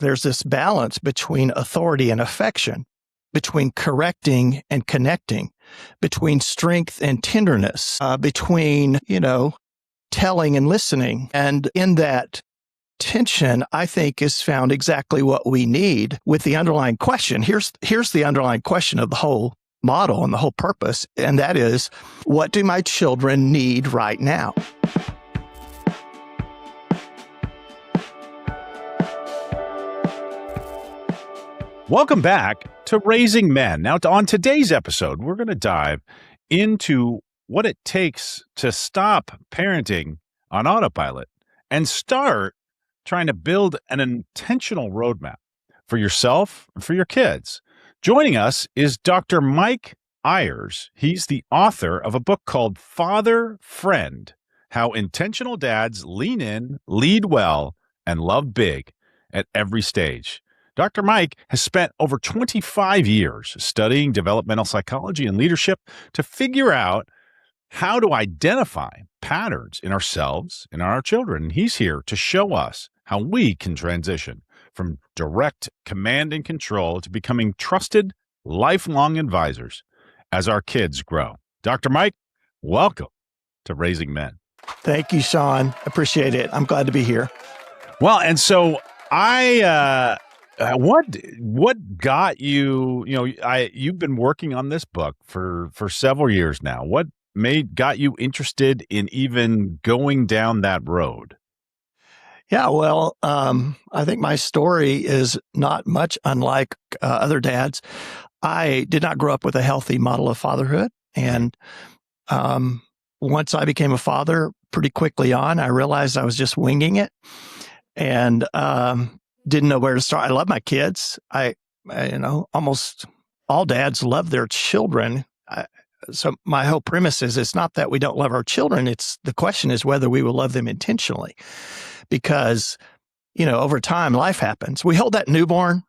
there's this balance between authority and affection, between correcting and connecting, between strength and tenderness, between, telling and listening. And in that tension, I think, is found exactly what we need with the underlying question. Here's the underlying question of the whole model and the whole purpose, and that is, what do my children need right now? Welcome back to Raising Men. Now, on today's episode, we're going to dive into what it takes to stop parenting on autopilot and start trying to build an intentional roadmap for yourself and for your kids. Joining us is Dr. Mike Ayers. He's the author of a book called Father Friend: How Intentional Dads Lean In, Lead Well, and Love Big at Every Stage. Dr. Mike has spent over 25 years studying developmental psychology and leadership to figure out how to identify patterns in ourselves and our children. And he's here to show us how we can transition from direct command and control to becoming trusted, lifelong advisors as our kids grow. Dr. Mike, welcome to Raising Men. Thank you, Shaun. Appreciate it. I'm glad to be here. Well, and so what got you, you've been working on this book for several years now. What got you interested in even going down that road? Yeah, well, I think my story is not much unlike other dads. I did not grow up with a healthy model of fatherhood. And once I became a father, pretty quickly on, I realized I was just winging it and didn't know where to start. I love my kids. Almost all dads love their children. So my whole premise is, it's not that we don't love our children. The question is whether we will love them intentionally, because, over time, life happens. We hold that newborn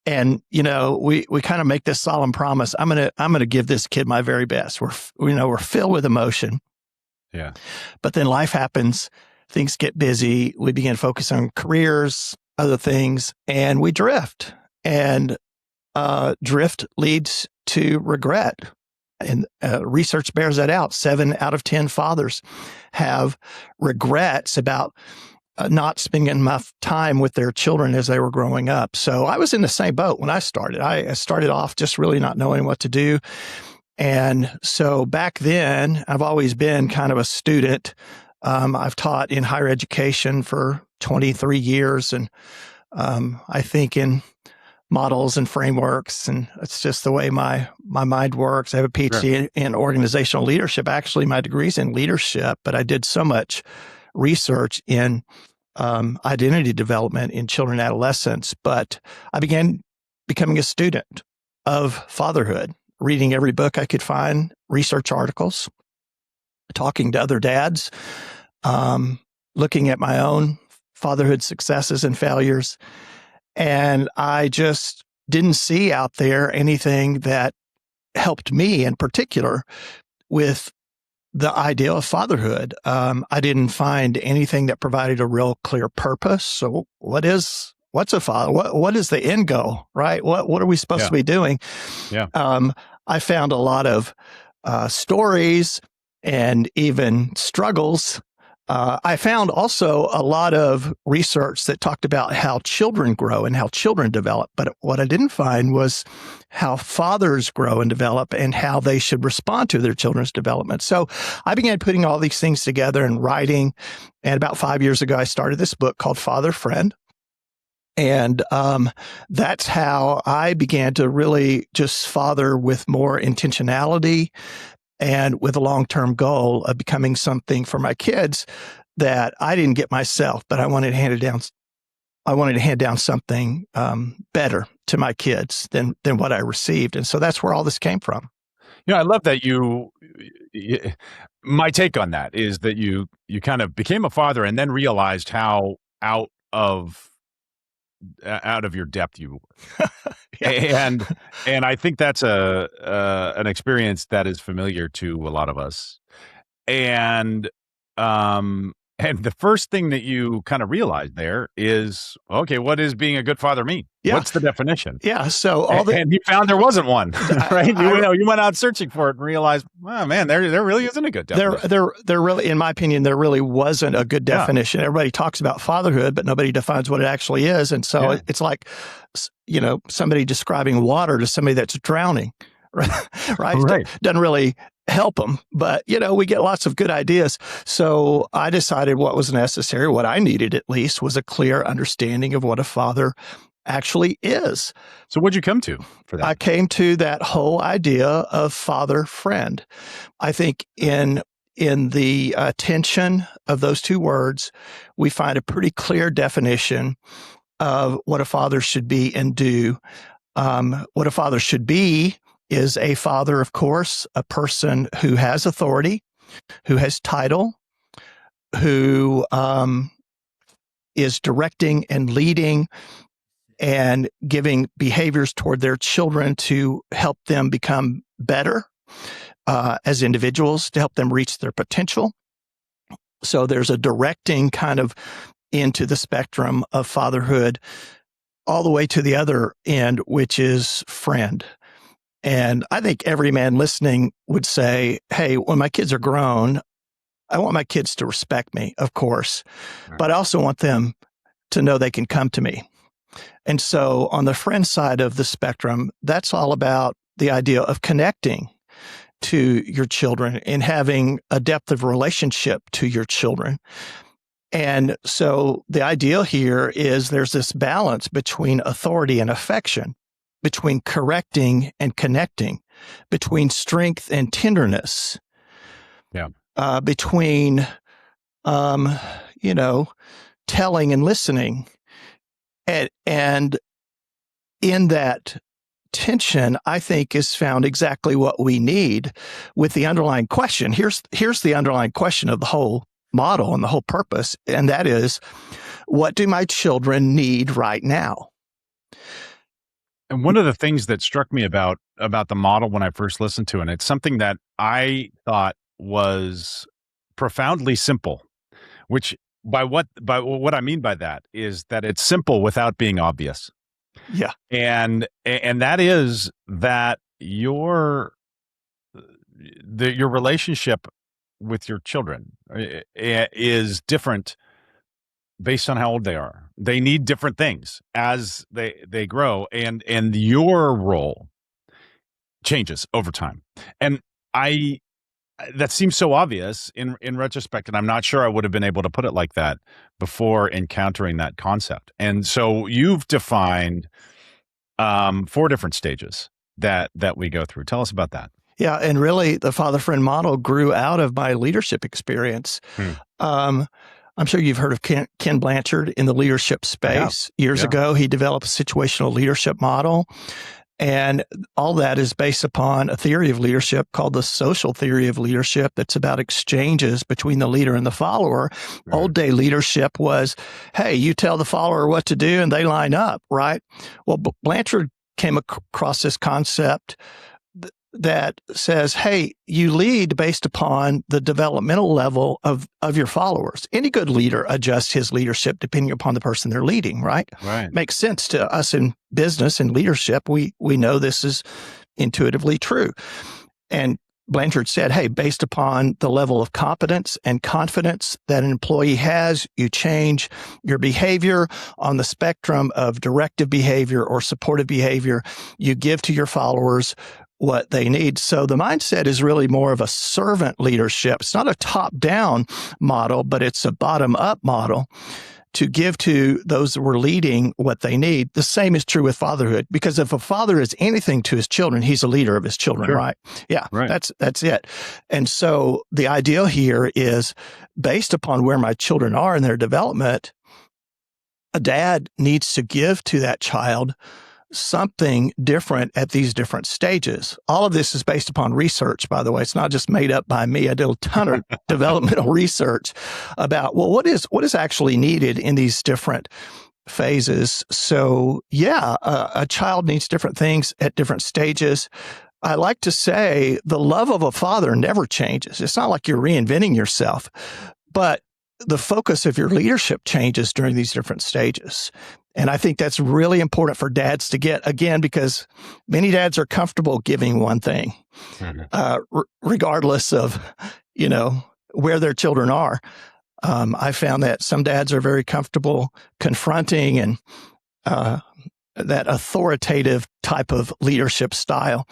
and, we kind of make this solemn promise. I'm going to give this kid my very best. We're filled with emotion. Yeah. But then life happens. Things get busy. We begin to focus on careers, other things, and we drift. And drift leads to regret. And research bears that out. 7 out of 10 fathers have regrets about not spending enough time with their children as they were growing up. So I was in the same boat when I started. I started off just really not knowing what to do. And so back then, I've always been kind of a student. I've taught in higher education for 23 years, and I think in models and frameworks, and it's just the way my mind works. I have a PhD in organizational leadership. Actually, my degree's in leadership, but I did so much research in identity development in children and adolescents. But I began becoming a student of fatherhood, reading every book I could find, research articles, talking to other dads, looking at my own fatherhood successes and failures. And I just didn't see out there anything that helped me in particular with the idea of fatherhood. I didn't find anything that provided a real clear purpose. So what's a father? What is the end goal, right? What are we supposed to be doing? Yeah. I found a lot of stories and even struggles. I found also a lot of research that talked about how children grow and how children develop. But what I didn't find was how fathers grow and develop and how they should respond to their children's development. So I began putting all these things together and writing. And about 5 years ago, I started this book called Father Friend. And that's how I began to really just father with more intentionality and with a long-term goal of becoming something for my kids that I didn't get myself, but I wanted to hand down something better to my kids than what I received. And so that's where all this came from. I love that my take on that is that you kind of became a father and then realized how out of your depth you were. And I think that's an experience that is familiar to a lot of us. And And the first thing that you kind of realize there is, okay, what does being a good father mean? Yeah. What's the definition? Yeah. So all the And you found there wasn't one, right? I, You went out searching for it and realized, oh man, there really isn't a good definition. there really, in my opinion, there really wasn't a good Yeah. definition. Everybody talks about fatherhood, but nobody defines what it actually is. And so Yeah. it's like, somebody describing water to somebody that's drowning, right? Right. Doesn't really help them, but we get lots of good ideas. So I decided what was necessary, what I needed at least, was a clear understanding of what a father actually is. So what'd you come to for that? I came to that whole idea of father friend. I think in the tension of those two words, we find a pretty clear definition of what a father should be and do. What a father should be is a father, of course, a person who has authority, who has title, who is directing and leading and giving behaviors toward their children to help them become better as individuals, to help them reach their potential. So there's a directing kind of into the spectrum of fatherhood all the way to the other end, which is friend. And I think every man listening would say, hey, when my kids are grown, I want my kids to respect me, of course, but I also want them to know they can come to me. And so on the friend side of the spectrum, that's all about the idea of connecting to your children and having a depth of relationship to your children. And so the ideal here is there's this balance between authority and affection, between correcting and connecting, between strength and tenderness, between, telling and listening. And in that tension, I think, is found exactly what we need with the underlying question. Here's the underlying question of the whole model and the whole purpose, and that is, what do my children need right now? And one of the things that struck me about the model when I first listened to it, and it's something that I thought was profoundly simple, which by what I mean by that is that it's simple without being obvious. Yeah. And that is that your relationship with your children is different based on how old they are. They need different things as they grow, and your role changes over time. And that seems so obvious in retrospect, and I'm not sure I would have been able to put it like that before encountering that concept. And so you've defined 4 different stages that we go through. Tell us about that. Yeah, and really the father-friend model grew out of my leadership experience. I'm sure you've heard of Ken Blanchard in the leadership space. Years ago, he developed a situational leadership model. And all that is based upon a theory of leadership called the social theory of leadership that's about exchanges between the leader and the follower. Right. Old day leadership was, hey, you tell the follower what to do and they line up, right? Well, Blanchard came across this concept that says, hey, you lead based upon the developmental level of your followers. Any good leader adjusts his leadership depending upon the person they're leading, right? Right. Makes sense to us in business and leadership. We know this is intuitively true. And Blanchard said, hey, based upon the level of competence and confidence that an employee has, you change your behavior on the spectrum of directive behavior or supportive behavior. You give to your followers what they need. So the mindset is really more of a servant leadership. It's not a top-down model, but it's a bottom-up model to give to those that we're leading what they need. The same is true with fatherhood, because if a father is anything to his children, he's a leader of his children, sure. Right? Yeah, right. That's it. And so the ideal here is based upon where my children are in their development, a dad needs to give to that child something different at these different stages. All of this is based upon research, by the way. It's not just made up by me. I did a ton of developmental research about, well, what is actually needed in these different phases. So yeah, a child needs different things at different stages. I like to say the love of a father never changes. It's not like you're reinventing yourself, but the focus of your leadership changes during these different stages. And I think that's really important for dads to get, again, because many dads are comfortable giving one thing, regardless of, where their children are. I found that some dads are very comfortable confronting and that authoritative type of leadership style.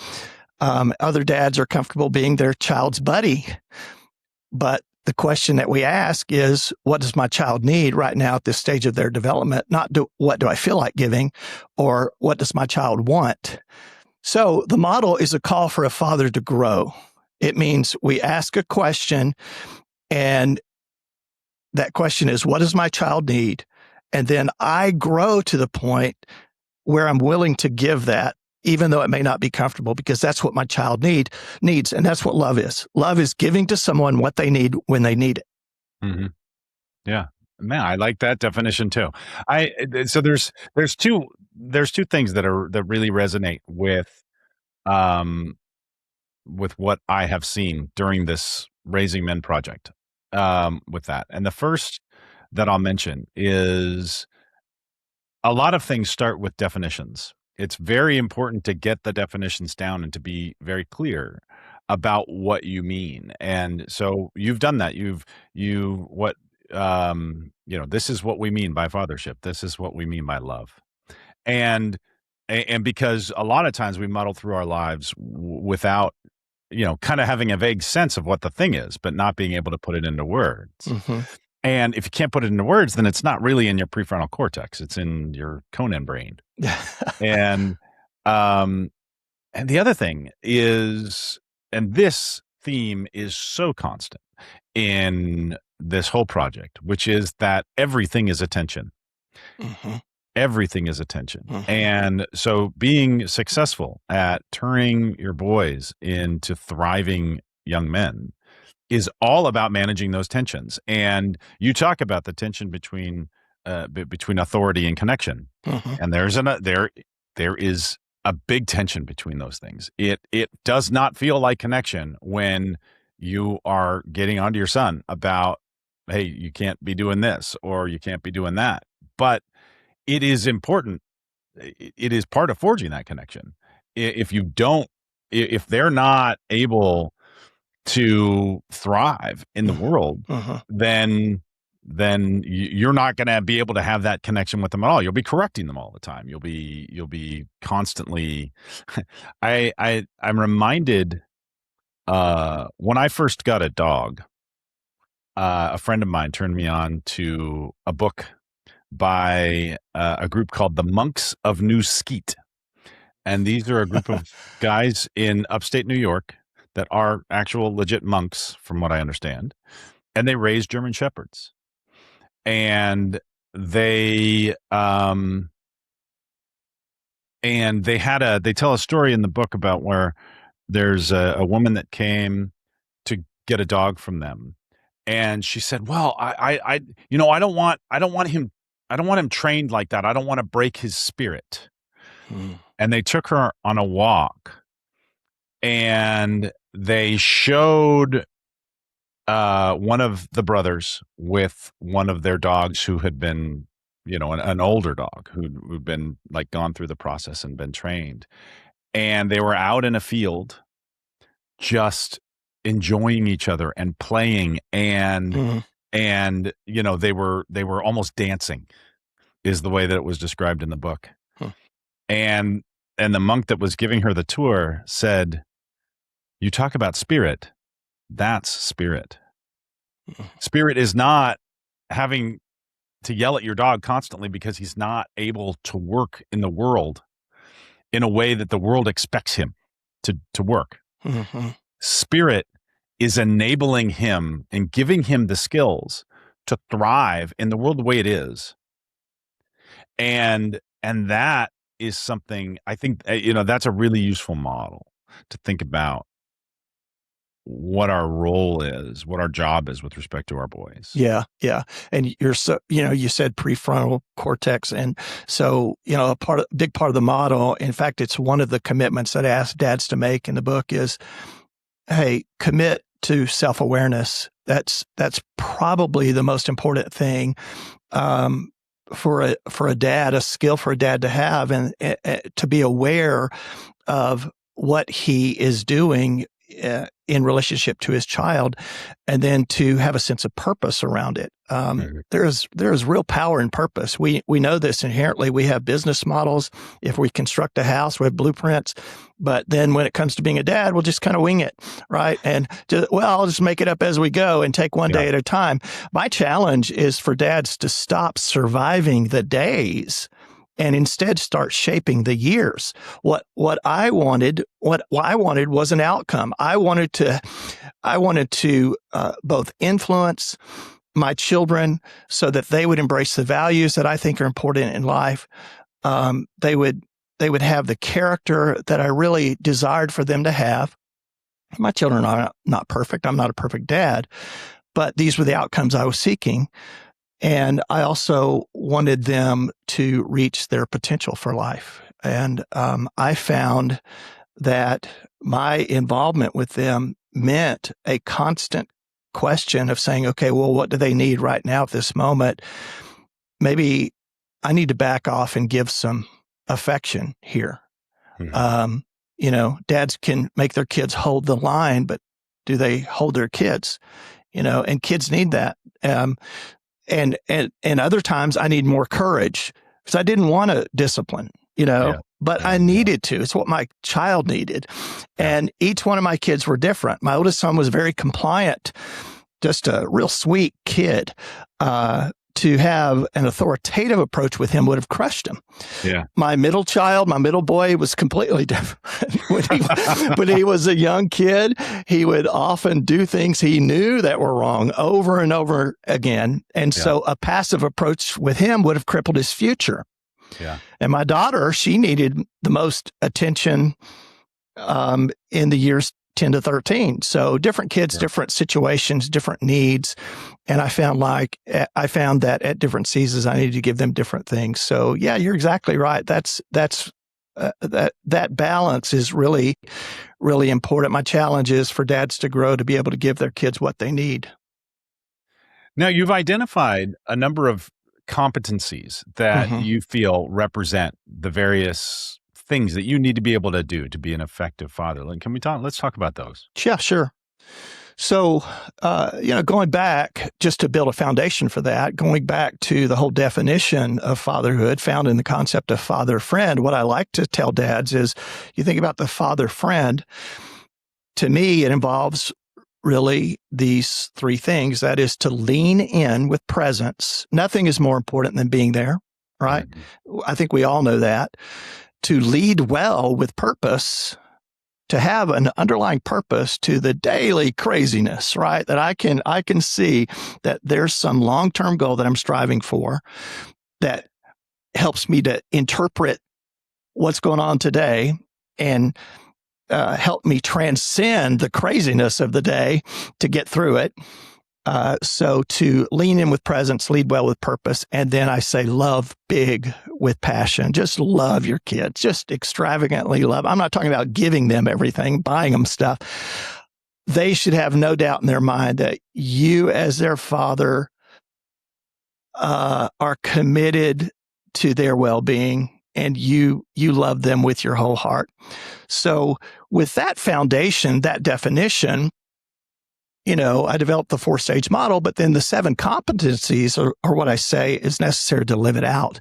Other dads are comfortable being their child's buddy. But the question that we ask is, what does my child need right now at this stage of their development? Not what do I feel like giving, or what does my child want? So the model is a call for a father to grow. It means we ask a question, and that question is, what does my child need? And then I grow to the point where I'm willing to give that, even though it may not be comfortable, because that's what my child needs. And that's what love is. Love is giving to someone what they need when they need it. Mm-hmm. Yeah. Man, I like that definition too. So there's two things that really resonate with what I have seen during this Raising Men project, with that. And the first that I'll mention is a lot of things start with definitions. It's very important to get the definitions down and to be very clear about what you mean. And so you've done that. This is what we mean by fathership. This is what we mean by love. And because a lot of times we muddle through our lives without, kind of having a vague sense of what the thing is, but not being able to put it into words. Mm-hmm. And if you can't put it into words, then it's not really in your prefrontal cortex. It's in your Conan brain. And the other thing is, and this theme is so constant in this whole project, which is that everything is attention. Mm-hmm. Everything is attention. Mm-hmm. And so being successful at turning your boys into thriving young men is all about managing those tensions. And you talk about the tension between authority and connection. Mm-hmm. And there is a big tension between those things. It does not feel like connection when you are getting onto your son about, hey, you can't be doing this or you can't be doing that. But it is important. It is part of forging that connection. If they're not able to thrive in the world, then you're not going to be able to have that connection with them at all. You'll be correcting them all the time. You'll be constantly. I'm reminded when I first got a dog, a friend of mine turned me on to a book by a group called the Monks of New Skeet. And these are a group of guys in upstate New York that are actual legit monks, from what I understand. And they raise German Shepherds. And they tell a story in the book about where there's a woman that came to get a dog from them. And she said, well, I don't want him trained like that. I don't want to break his spirit. And they took her on a walk and they showed one of the brothers with one of their dogs who had been, an older dog who'd been like gone through the process and been trained. And they were out in a field just enjoying each other and playing and they were almost dancing is the way that it was described in the book. And the monk that was giving her the tour said, you talk about spirit. That's spirit. Spirit is not having to yell at your dog constantly because he's not able to work in the world in a way that the world expects him to work. Spirit is enabling him and giving him the skills to thrive in the world the way it is. And that is something I think, that's a really useful model to think about what our role is, what our job is with respect to our boys. Yeah. Yeah. And you said prefrontal cortex. And so, a big part of the model, in fact, it's one of the commitments that I ask dads to make in the book is, hey, commit to self-awareness. That's probably the most important thing for a dad, a skill for a dad to have, and to be aware of what he is doing in relationship to his child, and then to have a sense of purpose around it. There's real power in purpose. We know this inherently. We have business models. If we construct a house, we have blueprints. But then when it comes to being a dad, we'll just kind of wing it, right? And I'll just make it up as we go and take one day at a time. My challenge is for dads to stop surviving the days and instead start shaping the years. What I wanted was an outcome. I wanted to both influence my children so that they would embrace the values that I think are important in life. They would have the character that I really desired for them to have. My children are not perfect. I'm not a perfect dad, but these were the outcomes I was seeking. And I also wanted them to reach their potential for life. And I found that my involvement with them meant a constant question of saying, okay, well, what do they need right now at this moment? Maybe I need to back off and give some affection here. Dads can make their kids hold the line, but do they hold their kids? And kids need that. And other times I need more courage because I didn't want to discipline, but I needed to. It's what my child needed. And each one of my kids were different. My oldest son was very compliant, just a real sweet kid. To have an authoritative approach with him would have crushed him. Yeah. My middle boy was completely different. When he was a young kid, he would often do things he knew that were wrong over and over again. And so a passive approach with him would have crippled his future. Yeah. And my daughter, she needed the most attention in the years 10 to 13. So different kids, different situations, different needs. And I found that at different seasons, I needed to give them different things. So yeah, you're exactly right. That balance is really, really important. My challenge is for dads to grow to be able to give their kids what they need. Now, you've identified a number of competencies that you feel represent the various things that you need to be able to do to be an effective father. Let's talk about those. Yeah, sure. So, going back just to build a foundation for that, going back to the whole definition of fatherhood found in the concept of father friend, what I like to tell dads is you think about the father friend. To me, it involves really these three things. That is to lean in with presence. Nothing is more important than being there, right? I think we all know that. To lead well with purpose, to have an underlying purpose to the daily craziness, right? That I can see that there's some long-term goal that I'm striving for that helps me to interpret what's going on today and help me transcend the craziness of the day to get through it. So to lean in with presence, lead well with purpose. And then I say, love big with passion. Just love your kids. Just extravagantly love. I'm not talking about giving them everything, buying them stuff. They should have no doubt in their mind that you as their father are committed to their well-being and you love them with your whole heart. So with that foundation, that definition, I developed the 4-stage model, but then the 7 competencies are what I say is necessary to live it out.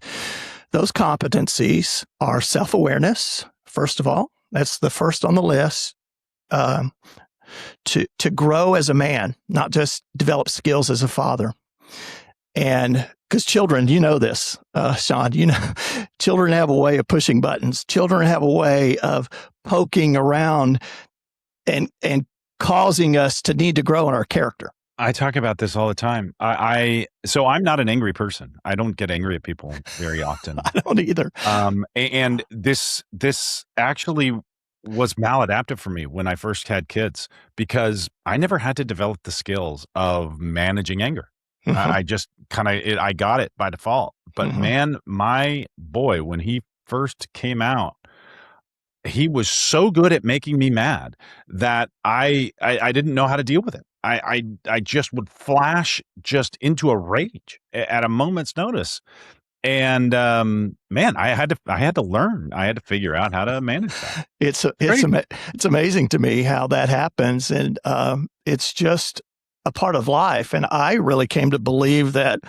Those competencies are self-awareness, first of all. That's the first on the list. To grow as a man, not just develop skills as a father. And because children, this, Shaun, children have a way of pushing buttons. Children have a way of poking around and causing us to need to grow in our character. I talk about this all the time. So I'm not an angry person. I don't get angry at people very often. I don't either. And this actually was maladaptive for me when I first had kids because I never had to develop the skills of managing anger. I just I got it by default. But man, my boy, when he first came out, he was so good at making me mad that I didn't know how to deal with it. I just would flash just into a rage at a moment's notice. And man, I had to learn. I had to figure out how to manage that. It's amazing to me how that happens, and it's just a part of life. And I really came to believe that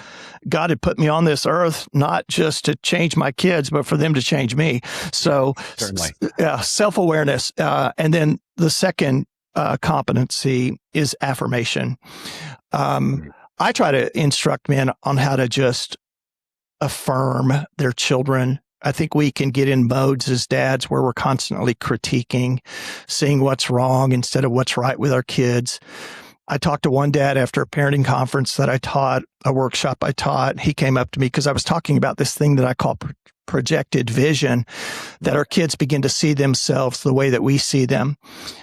God had put me on this earth not just to change my kids, but for them to change me. So, certainly, self-awareness, and then the second competency is affirmation. I try to instruct men on how to just affirm their children. I think we can get in modes as dads where we're constantly critiquing, seeing what's wrong instead of what's right with our kids. I talked to one dad after a parenting conference that I taught, a workshop I taught. He came up to me because I was talking about this thing that I call projected vision, that our kids begin to see themselves the way that we see them.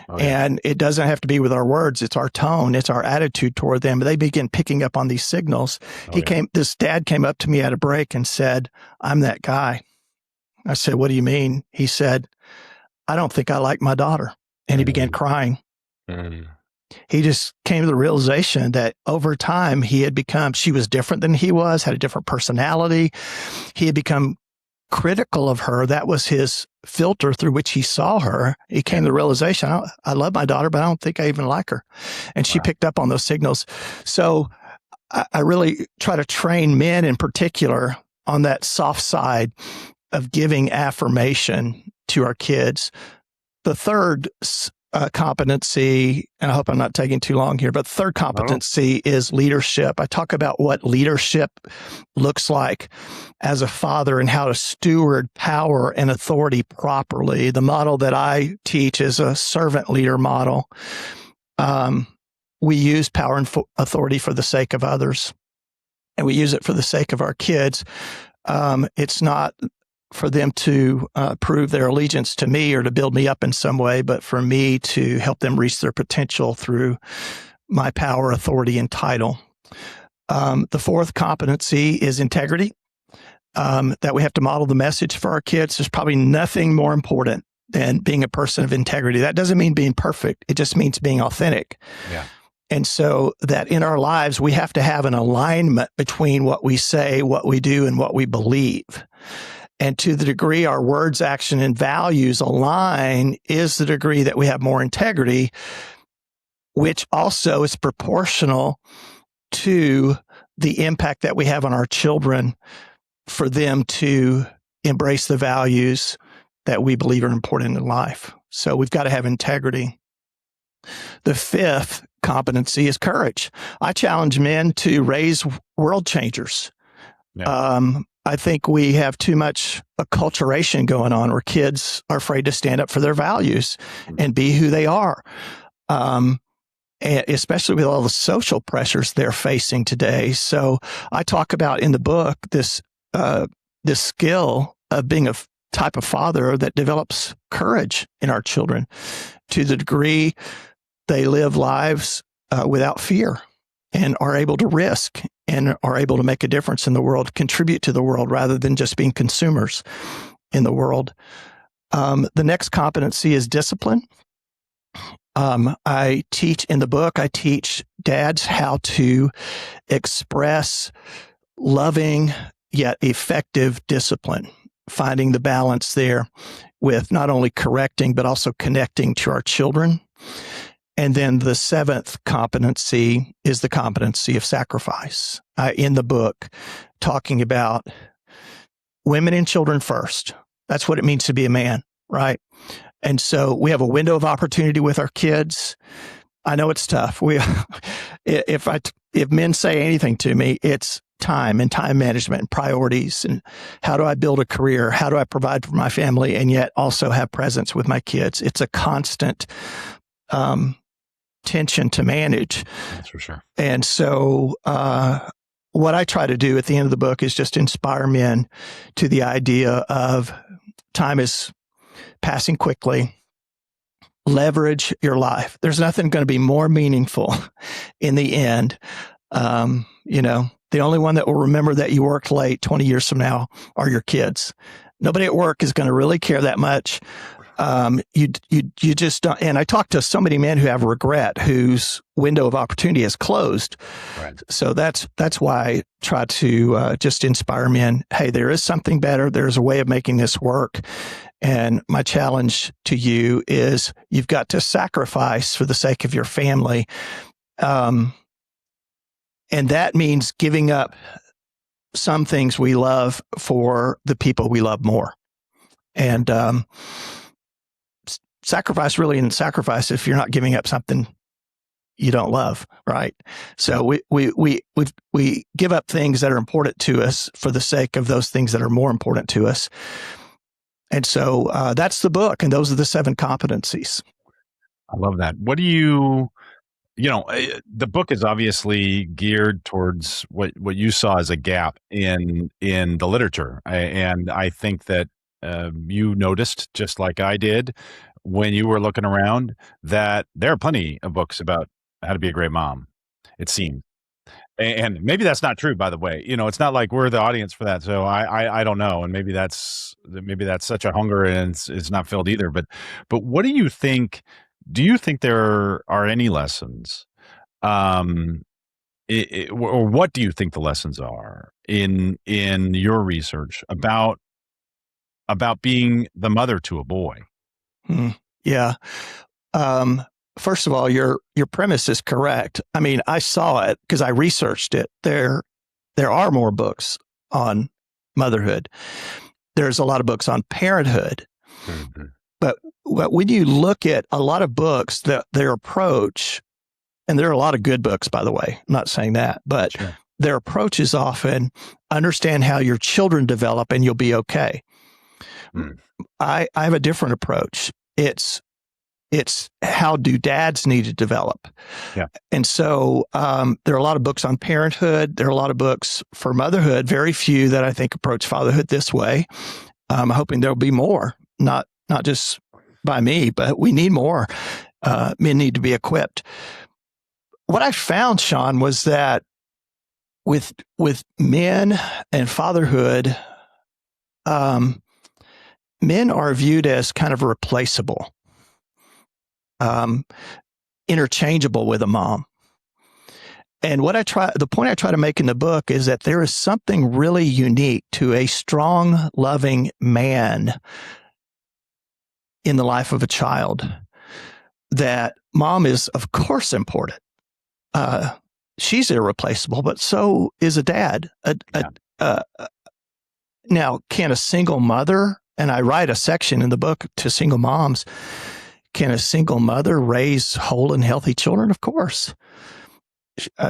Oh, yeah. And it doesn't have to be with our words. It's our tone. It's our attitude toward them. They begin picking up on these signals. This dad came up to me at a break and said, "I'm that guy." I said, "What do you mean?" He said, "I don't think I like my daughter." And he began crying. He just came to the realization that over time she was different than he was, had a different personality. He had become critical of her. That was his filter through which he saw her. He came to the realization, I love my daughter, but I don't think I even like her. And she picked up on those signals. So I really try to train men in particular on that soft side of giving affirmation to our kids. The third competency, and I hope I'm not taking too long here, but the third competency is leadership. I talk about what leadership looks like as a father and how to steward power and authority properly. The model that I teach is a servant leader model. We use power and authority for the sake of others, and we use it for the sake of our kids. It's not for them to prove their allegiance to me or to build me up in some way, but for me to help them reach their potential through my power, authority, and title. The fourth competency is integrity, that we have to model the message for our kids. There's probably nothing more important than being a person of integrity. That doesn't mean being perfect. It just means being authentic. Yeah. And so that in our lives, we have to have an alignment between what we say, what we do, and what we believe. And to the degree our words, action, and values align is the degree that we have more integrity, which also is proportional to the impact that we have on our children for them to embrace the values that we believe are important in life. So we've got to have integrity. The fifth competency is courage. I challenge men to raise world changers. Yeah. I think we have too much acculturation going on where kids are afraid to stand up for their values and be who they are. And especially with all the social pressures they're facing today. So I talk about in the book this skill of being a type of father that develops courage in our children to the degree they live lives without fear and are able to risk and are able to make a difference in the world, contribute to the world rather than just being consumers in the world. The next competency is discipline. I teach in the book, I teach dads how to express loving yet effective discipline, finding the balance there with not only correcting, but also connecting to our children. And then the seventh competency is the competency of sacrifice. In the book, talking about women and children first. That's what it means to be a man, right? And so we have a window of opportunity with our kids. I know it's tough. If men say anything to me, it's time and time management and priorities and how do I build a career? How do I provide for my family and yet also have presence with my kids? It's a constant tension to manage. That's for sure. And so what I try to do at the end of the book is just inspire men to the idea of time is passing quickly. Leverage your life. There's nothing going to be more meaningful in the end. The only one that will remember that you worked late 20 years from now are your kids. Nobody at work is going to really care that much You just don't. And I talk to so many men who have regret, whose window of opportunity is closed. Right. So that's why I try to just inspire men. Hey, there is something better. There's a way of making this work. And my challenge to you is you've got to sacrifice for the sake of your family. And that means giving up some things we love for the people we love more. And sacrifice really isn't sacrifice if you're not giving up something you don't love, right? So we give up things that are important to us for the sake of those things that are more important to us. And so that's the book, and those are the 7 competencies. I love that. What do the book is obviously geared towards what you saw as a gap in the literature. And I think that you noticed, just like I did when you were looking around, that there are plenty of books about how to be a great mom, it seems. And maybe that's not true, by the way. It's not like we're the audience for that. So I don't know. And maybe that's such a hunger and it's not filled either. But what do you think? Do you think there are any lessons, or what do you think the lessons are in your research about being the mother to a boy? Yeah. First of all, your premise is correct. I mean, I saw it because I researched it. There are more books on motherhood. There's a lot of books on parenthood. Mm-hmm. But when you look at a lot of books, their approach, and there are a lot of good books, by the way, I'm not saying that, but sure, their approach is often understand how your children develop and you'll be okay. I have a different approach. It's how do dads need to develop? Yeah. And so there are a lot of books on parenthood. There are a lot of books for motherhood, very few that I think approach fatherhood this way. I'm hoping there'll be more, not just by me, but we need more. Men need to be equipped. What I found, Shaun, was that with men and fatherhood, men are viewed as kind of replaceable. Interchangeable with a mom. And the point I try to make in the book is that there is something really unique to a strong, loving man in the life of a child. That mom is, of course, important. She's irreplaceable, but so is a dad. Now, can a single mother, and I write a section in the book to single moms, can a single mother raise whole and healthy children? Of course.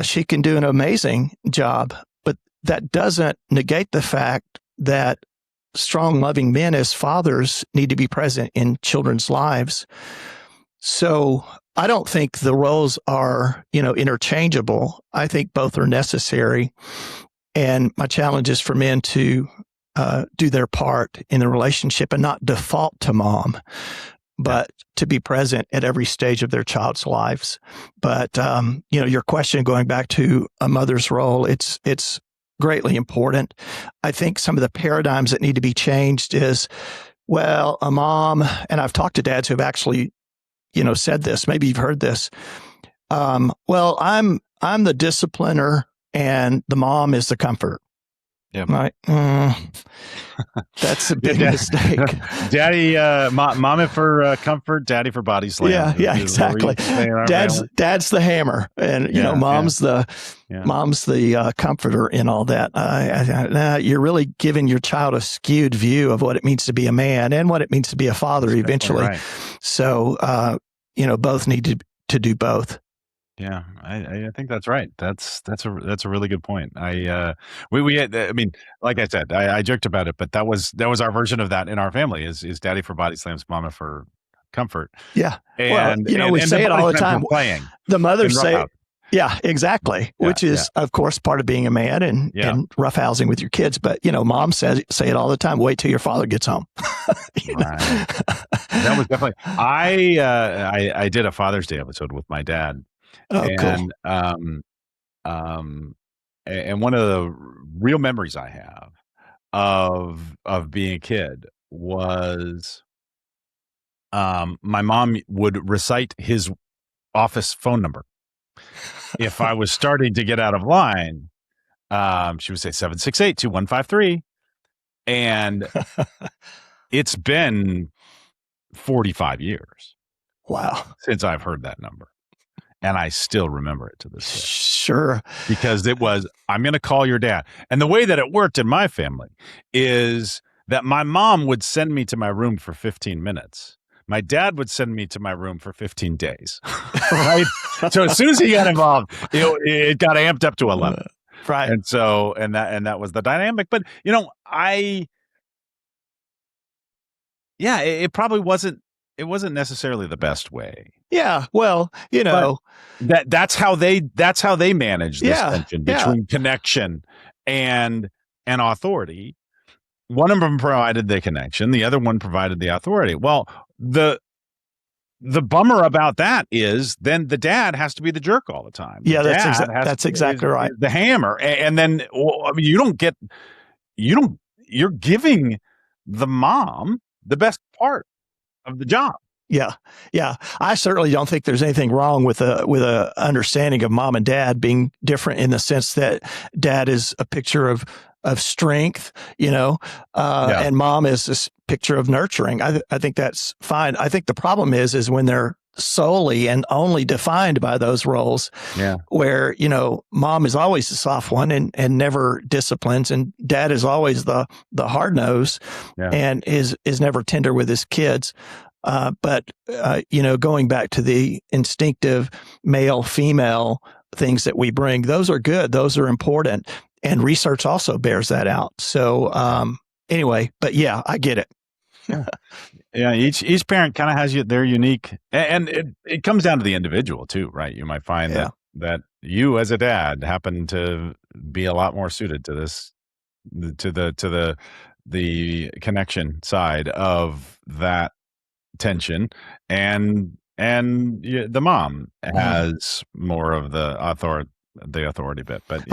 She can do an amazing job, but that doesn't negate the fact that strong, loving men as fathers need to be present in children's lives. So I don't think the roles are, interchangeable. I think both are necessary. And my challenge is for men to do their part in the relationship and not default to mom, but to be present at every stage of their child's lives. But, your question going back to a mother's role, it's greatly important. I think some of the paradigms that need to be changed is, well, a mom, and I've talked to dads who have actually, said this, maybe you've heard this. Well, I'm the discipliner and the mom is the comforter. Yeah. Right. That's a big mistake. Daddy, mama for comfort, daddy for body slam. Yeah, exactly. Dad's the hammer, and mom's the comforter in all that. You're really giving your child a skewed view of what it means to be a man and what it means to be a father eventually. Right. So, both need to do both. Yeah, I think that's right. That's a really good point. We had, I mean, like I said, I joked about it, but that was our version of that in our family is daddy for body slams, mama for comfort. Yeah. And we say it all the time. Playing the mothers say, yeah, exactly. Which is, of course, part of being a man and roughhousing with your kids. But, moms say it all the time. Wait till your father gets home. Right. That was definitely, I did a Father's Day episode with my dad. Oh, and, cool. And one of the real memories I have of being a kid was my mom would recite his office phone number. If I was starting to get out of line, she would say 768-2153. And it's been 45 years Wow. since I've heard that number. And I still remember it to this day. Sure. Because it was, I'm going to call your dad. And the way that it worked in my family is that my mom would send me to my room for 15 minutes. My dad would send me to my room for 15 days. Right. So as soon as he got involved, it got amped up to 11. Right. And so, and that was the dynamic. But, it probably wasn't necessarily the best way. Yeah. Well, But that's how they manage this tension between connection and authority. One of them provided the connection, the other one provided the authority. Well, the bummer about that is then the dad has to be the jerk all the time. Yeah, that's exactly right. The hammer. And then you're giving the mom the best part of the job. Yeah. Yeah. I certainly don't think there's anything wrong with a understanding of mom and dad being different in the sense that dad is a picture of strength, and mom is this picture of nurturing. I think that's fine. I think the problem is when they're solely and only defined by those roles, where, mom is always the soft one and never disciplines, and dad is always the hard nose and is never tender with his kids. But going back to the instinctive male, female things that we bring, those are good. Those are important. And research also bears that out. So anyway, but yeah, I get it. Yeah. Each parent kind of has their unique, and it comes down to the individual too, right? You might find that you as a dad happen to be a lot more suited to this, to the connection side of that tension, and the mom has more of the authority bit. But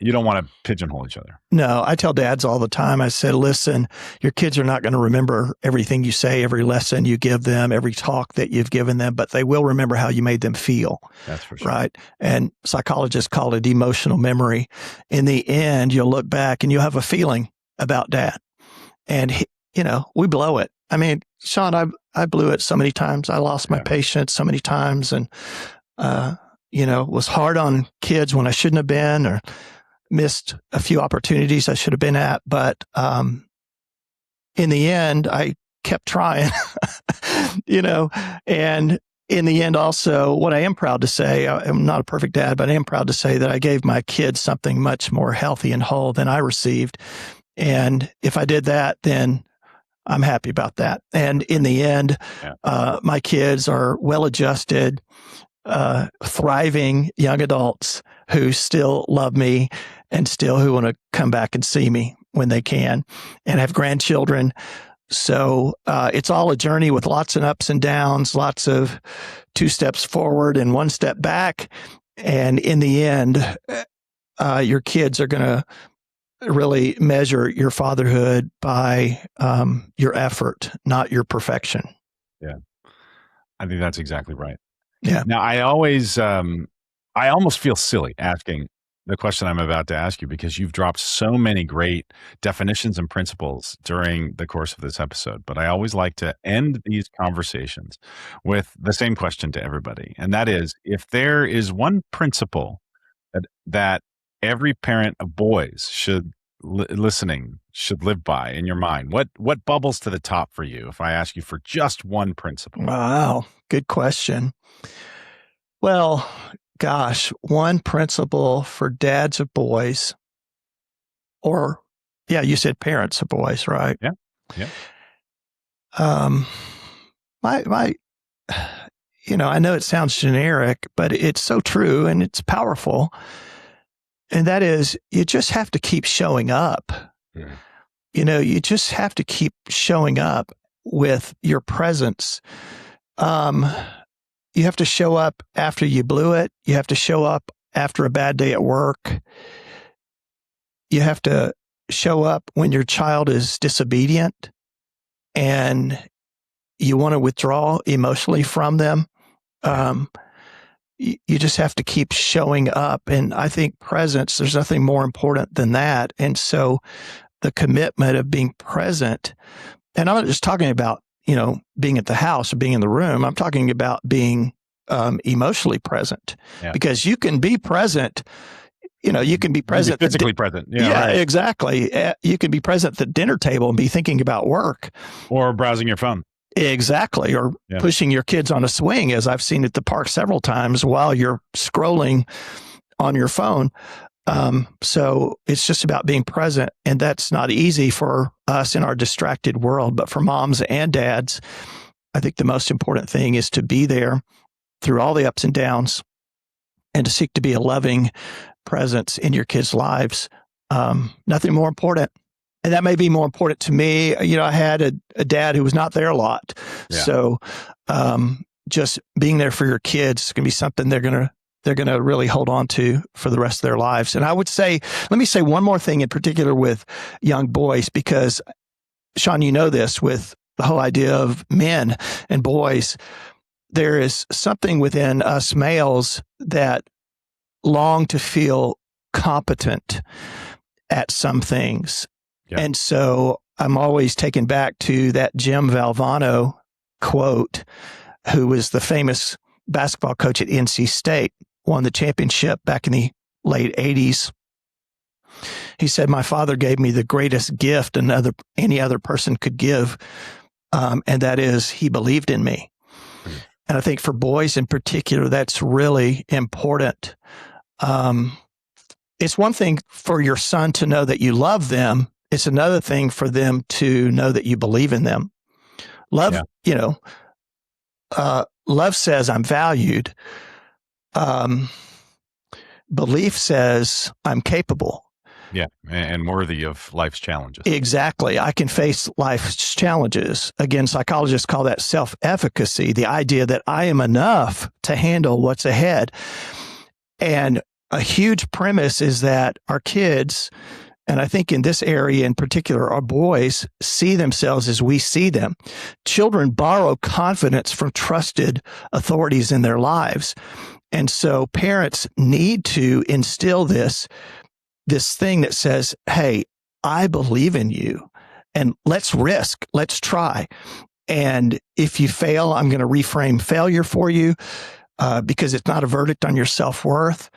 you don't want to pigeonhole each other. No, I tell dads all the time, I said, listen, your kids are not going to remember everything you say, every lesson you give them, every talk that you've given them, but they will remember how you made them feel. That's for sure. Right. And psychologists call it emotional memory. In the end, you'll look back and you'll have a feeling about dad. And, we blow it. I mean, Shaun, I blew it so many times. I lost my patience so many times, and, was hard on kids when I shouldn't have been, or missed a few opportunities I should have been at. But in the end, I kept trying, and in the end, also, what I am proud to say, I'm not a perfect dad, but I am proud to say that I gave my kids something much more healthy and whole than I received. And if I did that, then I'm happy about that. And in the end, my kids are well-adjusted, thriving young adults who still love me and still who want to come back and see me when they can, and have grandchildren. So it's all a journey with lots of ups and downs, lots of 2 steps forward and 1 step back. And in the end, your kids are going to really measure your fatherhood by your effort, not your perfection. Yeah. I think that's exactly right. Yeah. Now, I almost feel silly asking the question I'm about to ask you, because you've dropped so many great definitions and principles during the course of this episode. But I always like to end these conversations with the same question to everybody. And that is, if there is one principle that every parent of boys should live by in your mind, what bubbles to the top for you if I ask you for just one principle? Wow. Good question. Well, gosh, one principle for dads of boys, or you said parents of boys, right? Yeah. My I know it sounds generic, but it's so true and it's powerful. And that is, you just have to keep showing up. Yeah. You just have to keep showing up with your presence. You have to show up after you blew it. You have to show up after a bad day at work. You have to show up when your child is disobedient. And you want to withdraw emotionally from them. You just have to keep showing up. And I think presence, there's nothing more important than that. And so the commitment of being present, and I'm not just talking about, being at the house or being in the room. I'm talking about being emotionally present, because you can be present. You can be present. Physically present. Yeah, right. Exactly. You can be present at the dinner table and be thinking about work. Or browsing your phone. Exactly. Or pushing your kids on a swing, as I've seen at the park several times while you're scrolling on your phone. So it's just about being present. And that's not easy for us in our distracted world. But for moms and dads, I think the most important thing is to be there through all the ups and downs and to seek to be a loving presence in your kids' lives. Nothing more important. And that may be more important to me. I had a dad who was not there a lot. Yeah. So just being there for your kids is going to be something they're going to really hold on to for the rest of their lives. And I would say, let me say one more thing in particular with young boys, because Shaun, this with the whole idea of men and boys, there is something within us males that long to feel competent at some things. Yeah. And so I'm always taken back to that Jim Valvano quote, who was the famous basketball coach at NC State, won the championship back in the late 80s. He said, "My father gave me the greatest gift any other person could give, and that is he believed in me." Mm-hmm. And I think for boys in particular, that's really important. It's one thing for your son to know that you love them. It's another thing for them to know that you believe in them. Love, love says I'm valued. Belief says I'm capable. Yeah, and worthy of life's challenges. Exactly. I can face life's challenges. Again, psychologists call that self-efficacy, the idea that I am enough to handle what's ahead. And a huge premise is that our kids, and I think in this area in particular, our boys, see themselves as we see them. Children borrow confidence from trusted authorities in their lives. And so parents need to instill this thing that says, hey, I believe in you, and let's risk, let's try. And if you fail, I'm going to reframe failure for you because it's not a verdict on your self-worth.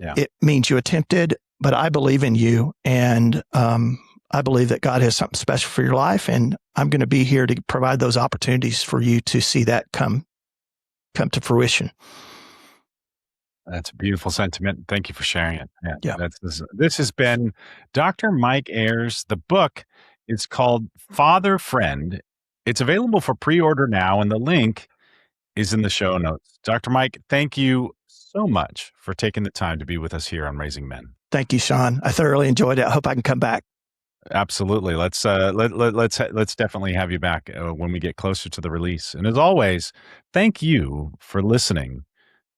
Yeah. It means you attempted, but I believe in you. And I believe that God has something special for your life. And I'm going to be here to provide those opportunities for you to see that come to fruition. That's a beautiful sentiment. Thank you for sharing it. Yeah. This has been Dr. Mike Ayers. The book is called Father Friend. It's available for pre-order now, and the link is in the show notes. Dr. Mike, thank you so much for taking the time to be with us here on Raising Men. Thank you, Shaun. I thoroughly enjoyed it. I hope I can come back. Absolutely. Let's definitely have you back when we get closer to the release. And as always, thank you for listening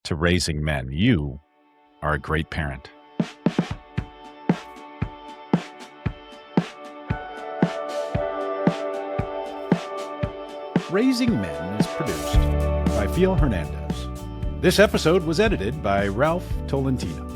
to Raising Men. You are a great parent. Raising Men is produced by Fiel Hernandez. This episode was edited by Ralph Tolentino.